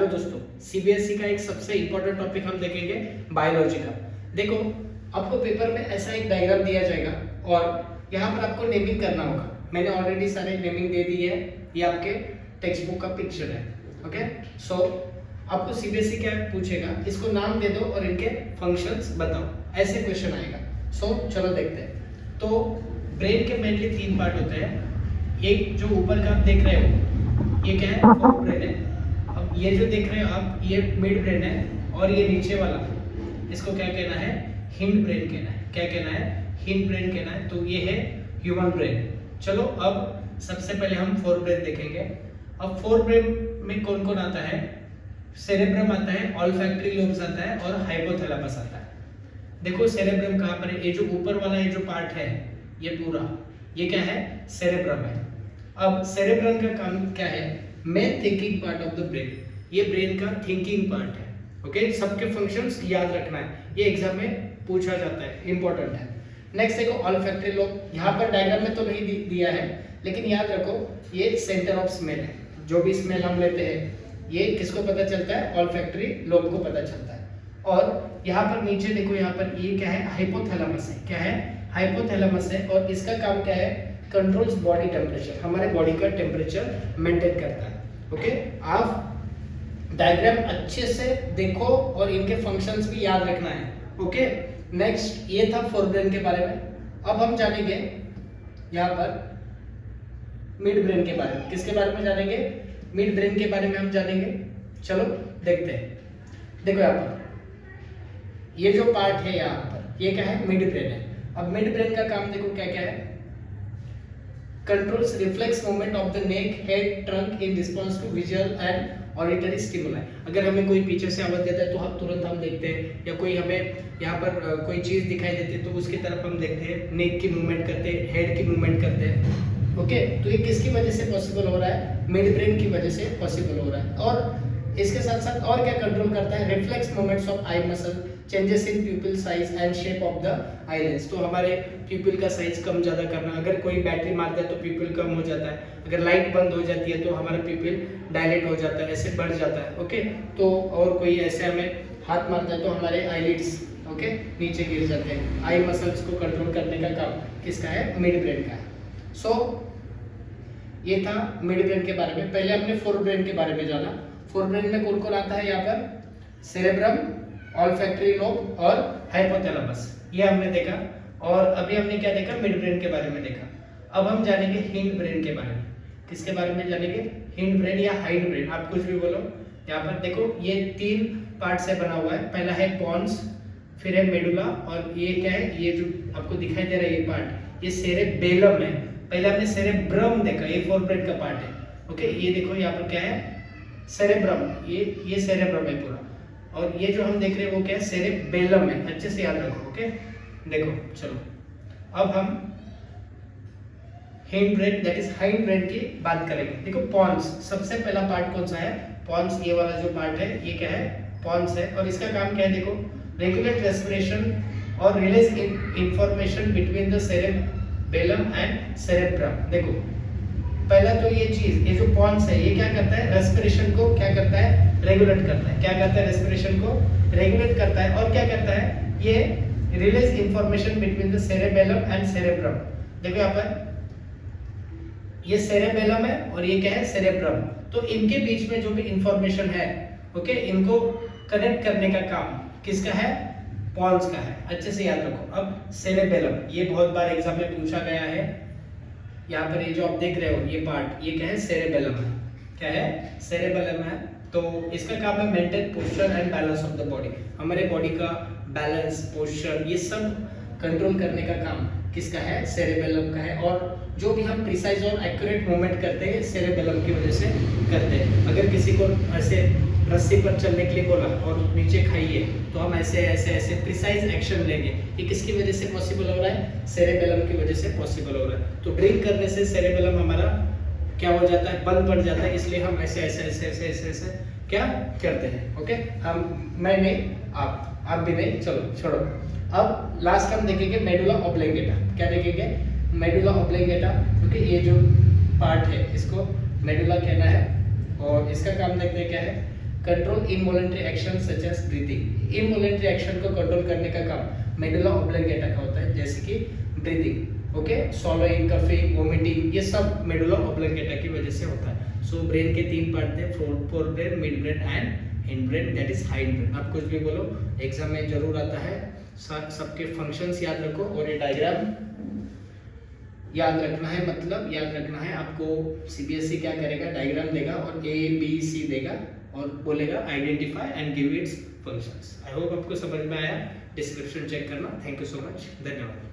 Hello दोस्तों, CBSE का एक सबसे इम्पोर्टेंट टॉपिक हम देखेंगे बायोलॉजी का। देखो, आपको पेपर में ऐसा एक डायग्राम दिया जाएगा और यहाँ पर आपको नेमिंग करना होगा। मैंने ऑलरेडी सारे नेमिंग दे दी है, ये आपके टेक्स्ट बुक का पिक्चर है। ओके, सो आपको सीबीएसई क्या पूछेगा, इसको नाम दे दो और इनके फंक्शंस बताओ, ऐसे क्वेश्चन आएगा। सो चलो देखते हैं। तो ब्रेन के मेनली 3 पार्ट होते हैं। एक जो ऊपर का आप देख रहे हो, ये क्या है, फोर ब्रेन है। अब ये जो देख रहे हो आप, ये मिड ब्रेन है और ये नीचे वाला, इसको क्या कहना है, हिंड ब्रेन कहना है। क्या कहना है, हिंड ब्रेन कहना है। तो ये है ह्यूमन ब्रेन। चलो अब सबसे पहले हम फोर ब्रेन देखेंगे। अब फोर ब्रेन में कौन कौन आता है, सेरेब्रम आता है, ऑल्फैक्टरी लोब्स आता है और हाइपोथैलेमस आता है। देखो सेरेब्रम कहाँ पर है, ये जो ऊपर वाला ये जो पार्ट है, ये पूरा, ये क्या है, सेरेब्रम है। अब सेरेब्रम का काम क्या है, main thinking part of the brain. ये ब्रेन का थिंकिंग पार्ट है। ओके, सबके फंक्शंस याद रखना है, ये एग्जाम में पूछा जाता है, इंपॉर्टेंट है। नेक्स्ट देखो ऑल्फैक्टरी लोब, यहाँ पर डायग्राम में तो नहीं दिया है, लेकिन याद रखो ये सेंटर ऑफ स्मेल है। जो भी स्मेल हम लेते हैं, ये किसको पता चलता है, ऑल्फैक्टरी लोब को पता चलता है। और यहाँ पर नीचे देखो, यहाँ पर ये क्या है, हाइपोथैलेमस है। क्या है, हाइपोथैलेमस है। और इसका काम क्या है, कंट्रोल्स बॉडी टेम्परेचर, हमारे बॉडी का टेम्परेचर मेंटेन करता है। ओके, आप डायग्राम अच्छे से देखो और इनके फंक्शंस भी याद रखना है। ओके, नेक्स्ट ये था फोर ब्रेन के बारे में। अब हम जानेंगे यहाँ पर मिड ब्रेन के बारे में। किसके बारे में जानेंगे, मिड ब्रेन के बारे में हम जानेंगे। चलो देखते हैं। देखो यहाँ पर ये जो पार्ट है, यहाँ पर ये क्या है, मिड ब्रेन है। अब मिड ब्रेन का काम देखो क्या क्या है, controls reflex movement of the neck, head, trunk in response to visual and auditory stimuli. अगर हमें कोई पीछे से आवाज देता है तो हम तुरंत देखते हैं, या कोई हमें यहाँ पर कोई चीज दिखाई देती है तो उसकी तरफ हम देखते हैं, नेक की मूवमेंट करते हैं, हेड की मूवमेंट करते हैं। ओके, तो ये किसकी वजह से पॉसिबल हो रहा है, मिड ब्रेन की वजह से पॉसिबल हो रहा है। और इसके साथ साथ और क्या कंट्रोल करता है, reflex movements of I muscle, changes in प्यूपिल size and shape of the eyelids. तो हमारे प्यूपिल का साइज कम ज्यादा करना, अगर कोई बैटरी मारता है तो प्यूपिल कम हो जाता है, अगर लाइट बंद हो जाती है तो हमारा प्यूपिल डायलेट हो जाता है, ऐसे बढ़ जाता है। ओके, तो और कोई ऐसे हमें हाथ मारता है तो हमारे आईलिड्स ओके नीचे गिर जाते हैं। आई मसल्स को कंट्रोल करने का काम किसका है, मिड ब्रेन का है। सो ये था मिड ब्रेन के बारे में। पहले हमने फोर ब्रेन के बारे में जाना। फोर ब्रेन में कौन कौन आता है, यहाँ पर सेरेब्रम, ऑल्फैक्टरी लोब और हाइपोथैलेमस, ये हमने देखा। और अभी हमने क्या देखा, मिड ब्रेन के बारे में देखा। अब हम जानेंगे हिंड ब्रेन के बारे में। किसके बारे में जानेंगे, हिंड ब्रेन या हाइंड ब्रेन, आप कुछ भी बोलो। यहाँ पर देखो ये 3 पार्ट से बना हुआ है। पहला है पॉन्स, फिर है मेडुला, और ये क्या है, ये जो आपको दिखाई दे रहा है ये पार्ट, ये सेरेबेलम है। पहले हमने सेरेब्रम देखा, ये फोर ब्रेन का पार्ट है। ओके, ये देखो यहाँ पर क्या है, सेरेब्रम, ये सेरेब्रम है पूरा। और ये जो हम देख रहे हैं वो क्या है, सेरेबेलम है। अच्छे से याद रखो। ओके, देखो चलो अब हम hind brain that is hind brain की बात करेंगे। देखो पॉन्स, सबसे पहला पार्ट कौन सा है, पॉन्स, ये वाला जो पार्ट है ये क्या है, पॉन्स है। और इसका काम क्या है, देखो रेगुलेट रेस्पिरेशन और release information between the cerebellum and cerebrum. देखो पहला तो ये चीज, ये जो पॉन्स है ये क्या करता है, रेस्पिरेशन को क्या करता है, रेगुलेट करता है। क्या करता है, रेस्पिरेशन को रेगुलेट करता है। और क्या करता है, ये release information between the cerebellum and cerebrum. देखो यहाँ पर ये सेरेबेलम है और ये क्या है, सेरेब्रम। तो इनके बीच में जो भी इंफॉर्मेशन है, ओके, इनको कनेक्ट करने का काम किसका है, पॉन्स का है। अच्छे से याद रखो। अब सेरेबेलम, ये बहुत बार एग्जाम में पूछा गया है। यहाँ पर ये जो आप देख रहे हो ये पार्ट, ये क्या है, सेरेबेलम है। क्या है, सेरेबेलम है। तो इसका काम है maintain posture and balance of the body, हमारे बॉडी का बैलेंस, पोस्चर, ये सब कंट्रोल करने का काम किसका है, सेरेबेलम का है। और जो भी हम प्रिसाइज और एक्यूरेट मूवमेंट करते हैं सेरेबेलम की वजह से करते हैं। अगर किसी को ऐसे रस्सी पर चलने के लिए बोला और नीचे खाइए तो हम ऐसे ऐसे ऐसे प्रिसाइज एक्शन लेंगे, ये किसकी वजह से पॉसिबल हो रहा है, सेरेबेलम की वजह से पॉसिबल हो रहा है। तो ड्रिंक करने से सेरेबेलम हमारा क्या हो जाता है, बंद पड़ जाता है, इसलिए हम ऐसे ऐसे ऐसे ऐसे ऐसे ऐसे क्या करते हैं। ओके, मैं नहीं, आप भी नहीं, चलो छोड़ो। अब लास्ट हम देखेंगे मेडुला ऑब्लिंगेटा। क्या देखेंगे, मेडुला ऑब्लिंगेटा। ओके, ये जो पार्ट है इसको मेडुला कहना है। और इसका काम देखते हैं क्या है, control involuntary action such as breathing. Involuntary action को कंट्रोल करने का काम मेडुला ऑब्लंगेटा का होता है, जैसे कि breathing, okay, swallowing, coughing, vomiting, ये सब मेडुला ऑब्लंगेटा की वजह से होता है। सो ब्रेन के 3 पार्ट थे, fore brain, mid brain and hind brain, that is hind brain. आप कुछ भी बोलो, एग्जाम में जरूर आता है। सबके फंक्शंस याद रखो और ये डायग्राम याद रखना है, मतलब याद रखना है आपको। सीबीएसई क्या करेगा, डायग्राम देगा और ए बी सी देगा और बोलेगा identify and give its functions. I hope आपको समझ में आया। डिस्क्रिप्शन चेक करना। थैंक यू सो मच, धन्यवाद।